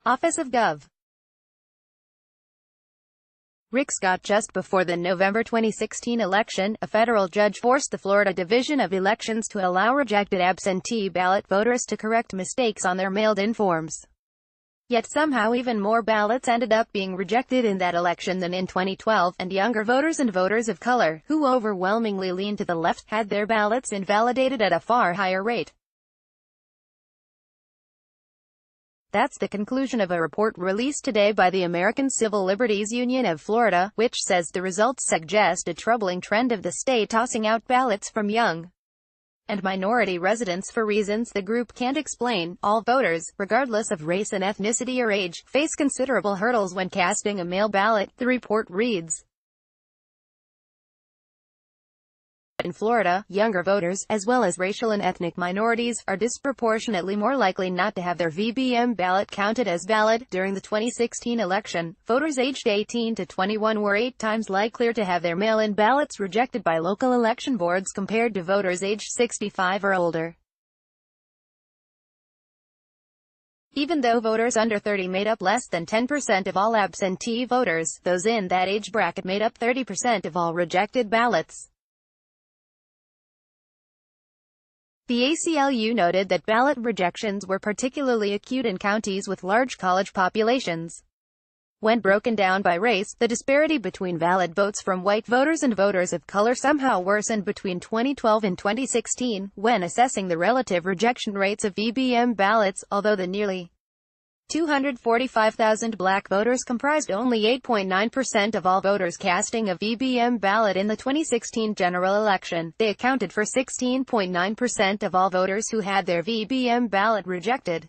Office of Gov. Rick Scott. Just before the November 2016 election, a federal judge forced the Florida Division of Elections to allow rejected absentee ballot voters to correct mistakes on their mailed-in forms. Yet somehow even more ballots ended up being rejected in that election than in 2012, and younger voters and voters of color, who overwhelmingly lean to the left, had their ballots invalidated at a far higher rate. That's the conclusion of a report released today by the American Civil Liberties Union of Florida, which says the results suggest a troubling trend of the state tossing out ballots from young and minority residents for reasons the group can't explain. All voters, regardless of race and ethnicity or age, face considerable hurdles when casting a mail ballot, the report reads. In Florida, younger voters, as well as racial and ethnic minorities, are disproportionately more likely not to have their VBM ballot counted as valid. During the 2016 election, voters aged 18 to 21 were 8 times likelier to have their mail-in ballots rejected by local election boards compared to voters aged 65 or older. Even though voters under 30 made up less than 10% of all absentee voters, those in that age bracket made up 30% of all rejected ballots. The ACLU noted that ballot rejections were particularly acute in counties with large college populations. When broken down by race, the disparity between valid votes from white voters and voters of color somehow worsened between 2012 and 2016, when assessing the relative rejection rates of VBM ballots, although the nearly 245,000 black voters comprised only 8.9% of all voters casting a VBM ballot in the 2016 general election. They accounted for 16.9% of all voters who had their VBM ballot rejected.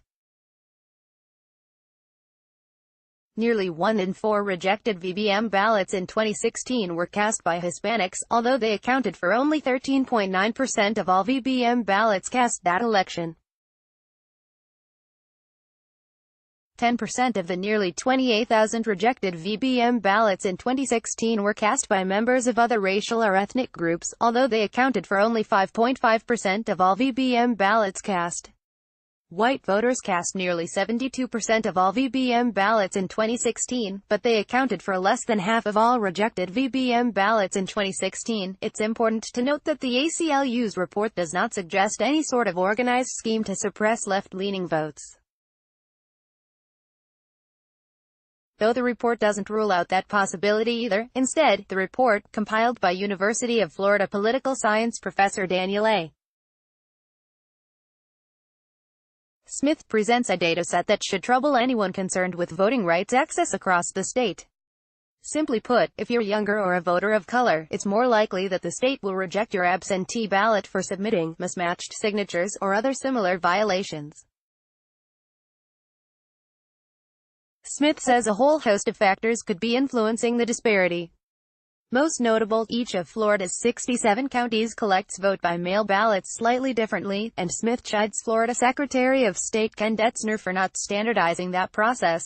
Nearly 1 in 4 rejected VBM ballots in 2016 were cast by Hispanics, although they accounted for only 13.9% of all VBM ballots cast that election. 10% of the nearly 28,000 rejected VBM ballots in 2016 were cast by members of other racial or ethnic groups, although they accounted for only 5.5% of all VBM ballots cast. White voters cast nearly 72% of all VBM ballots in 2016, but they accounted for less than half of all rejected VBM ballots in 2016. It's important to note that the ACLU's report does not suggest any sort of organized scheme to suppress left-leaning votes. Though the report doesn't rule out that possibility either. Instead, the report, compiled by University of Florida political science professor Daniel A. Smith, presents a dataset that should trouble anyone concerned with voting rights access across the state. Simply put, if you're younger or a voter of color, it's more likely that the state will reject your absentee ballot for submitting mismatched signatures or other similar violations. Smith says a whole host of factors could be influencing the disparity. Most notable, each of Florida's 67 counties collects vote-by-mail ballots slightly differently, and Smith chides Florida Secretary of State Ken Detzner for not standardizing that process.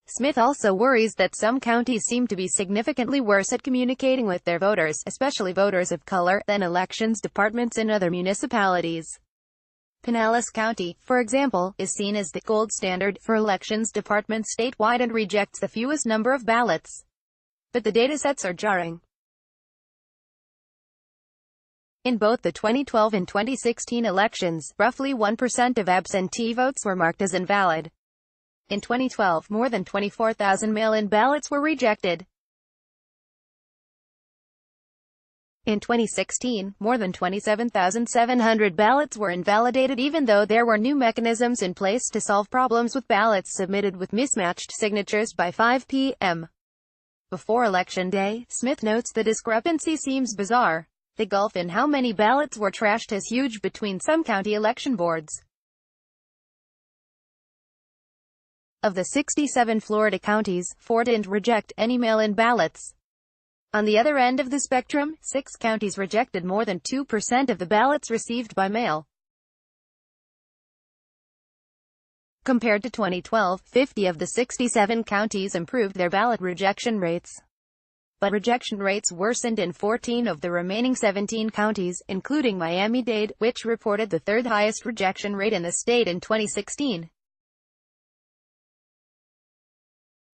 Smith also worries that some counties seem to be significantly worse at communicating with their voters, especially voters of color, than elections departments in other municipalities. Pinellas County, for example, is seen as the gold standard for elections departments statewide and rejects the fewest number of ballots. But the datasets are jarring. In both the 2012 and 2016 elections, roughly 1% of absentee votes were marked as invalid. In 2012, more than 24,000 mail-in ballots were rejected. In 2016, more than 27,700 ballots were invalidated, even though there were new mechanisms in place to solve problems with ballots submitted with mismatched signatures by 5 p.m. before Election Day. Smith notes the discrepancy seems bizarre. The gulf in how many ballots were trashed is huge between some county election boards. Of the 67 Florida counties, 4 didn't reject any mail-in ballots. On the other end of the spectrum, 6 counties rejected more than 2% of the ballots received by mail. Compared to 2012, 50 of the 67 counties improved their ballot rejection rates. but rejection rates worsened in 14 of the remaining 17 counties, including Miami-Dade, which reported the third highest rejection rate in the state in 2016.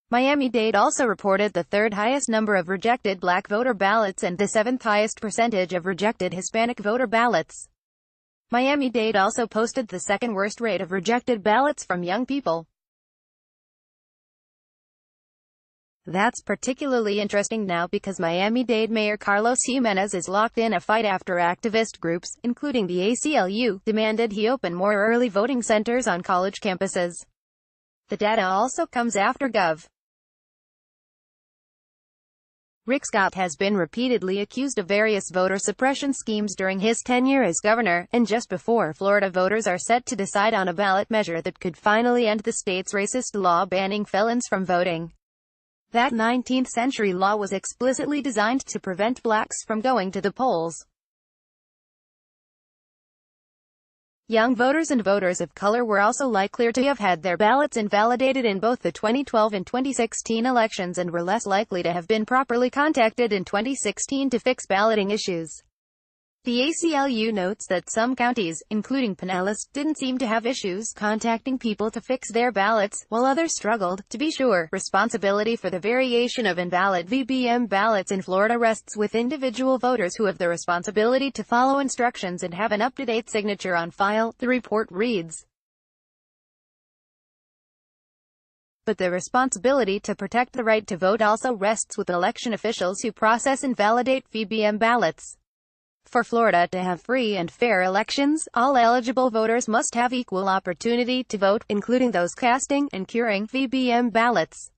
Miami-Dade also reported the third highest number of rejected black voter ballots and the seventh highest percentage of rejected Hispanic voter ballots. Miami-Dade also posted the second worst rate of rejected ballots from young people. That's particularly interesting now because Miami-Dade Mayor Carlos Jimenez is locked in a fight after activist groups, including the ACLU, demanded he open more early voting centers on college campuses. The data also comes after Gov. Rick Scott has been repeatedly accused of various voter suppression schemes during his tenure as governor, and just before Florida voters are set to decide on a ballot measure that could finally end the state's racist law banning felons from voting. That 19th-century law was explicitly designed to prevent blacks from going to the polls. Young voters and voters of color were also likely to have had their ballots invalidated in both the 2012 and 2016 elections and were less likely to have been properly contacted in 2016 to fix balloting issues. The ACLU notes that some counties, including Pinellas, didn't seem to have issues contacting people to fix their ballots, while others struggled. To be sure, responsibility for the variation of invalid VBM ballots in Florida rests with individual voters who have the responsibility to follow instructions and have an up-to-date signature on file, the report reads. But the responsibility to protect the right to vote also rests with election officials who process and validate VBM ballots. For Florida to have free and fair elections, all eligible voters must have equal opportunity to vote, including those casting and curing VBM ballots.